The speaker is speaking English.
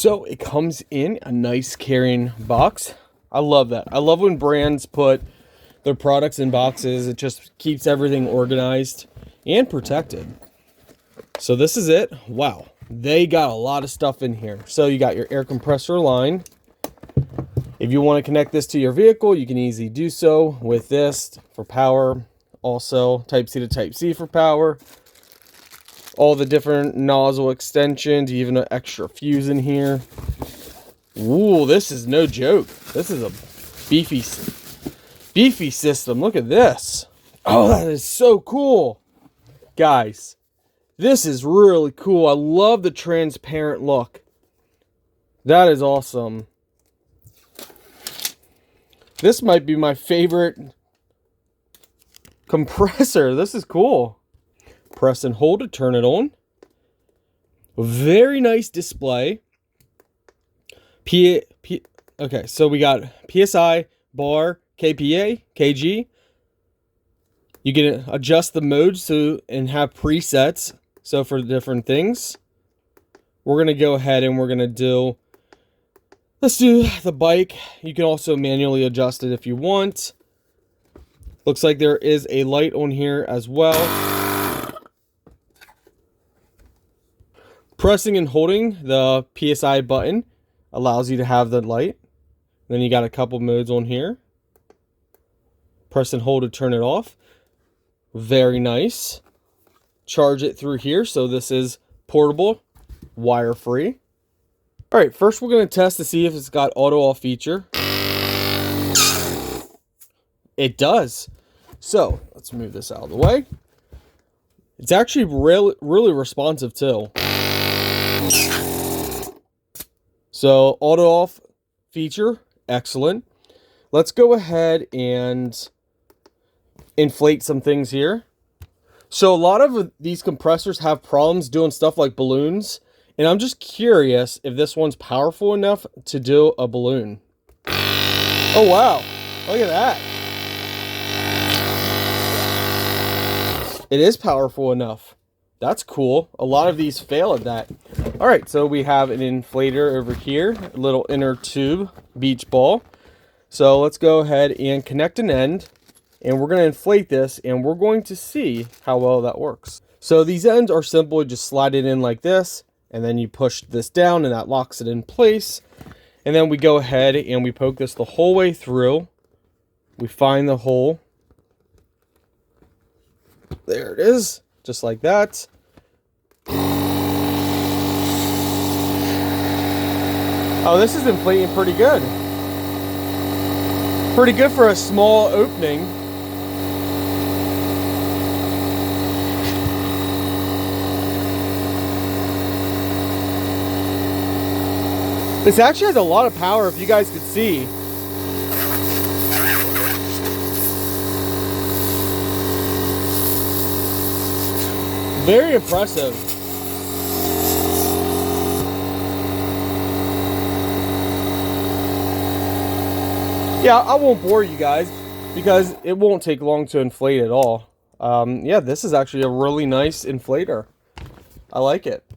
So it comes in a nice carrying box. I love that. I love when brands put their products in boxes. It just keeps everything organized and protected. So this is it. Wow. They got a lot of stuff in here. So you got your air compressor line. If you want to connect this to your vehicle, you can easily do so with this for power. Also, Type-C to Type-C for power. All the different nozzle extensions, even an extra fuse in here. Ooh, this is no joke. This is a beefy system. Look at this. Oh, that is so cool. Guys, this is really cool. I love the transparent look. That is awesome. This might be my favorite compressor. This is cool. Press and hold to turn it on. Very nice display. Okay, so we got PSI, bar, KPA, kg. You can adjust the modes and have presets. So for different things, we're going to go ahead and we're going to do, let's do the bike. You can also manually adjust it if you want. Looks like there is a light on here as well. Pressing and holding the PSI button allows you to have the light. Then you got a couple modes on here. Press and hold to turn it off. Very nice. Charge it through here. So this is portable, wire free. All right, first we're going to test to see if it's got auto off feature. It does. So let's move this out of the way. It's actually really responsive too. So auto off feature, excellent. Let's go ahead and inflate some things here. So a lot of these compressors have problems doing stuff like balloons, and I'm just curious if this one's powerful enough to do a balloon. Oh wow, look at that. It is powerful enough. That's cool. A lot of these fail at that. All right, so we have an inflator over here, a little inner tube beach ball. So let's go ahead and connect an end, and we're going to inflate this, and we're going to see how well that works. So these ends are simple. You just slide it in like this, and then you push this down, and that locks it in place. And then we go ahead and we poke this the whole way through. We find the hole. There it is, just like that. Oh, this is inflating pretty good. Pretty good for a small opening. This actually has a lot of power, if you guys could see. Very impressive. Yeah, I won't bore you guys because it won't take long to inflate at all. Yeah, this is actually a really nice inflator. I like it.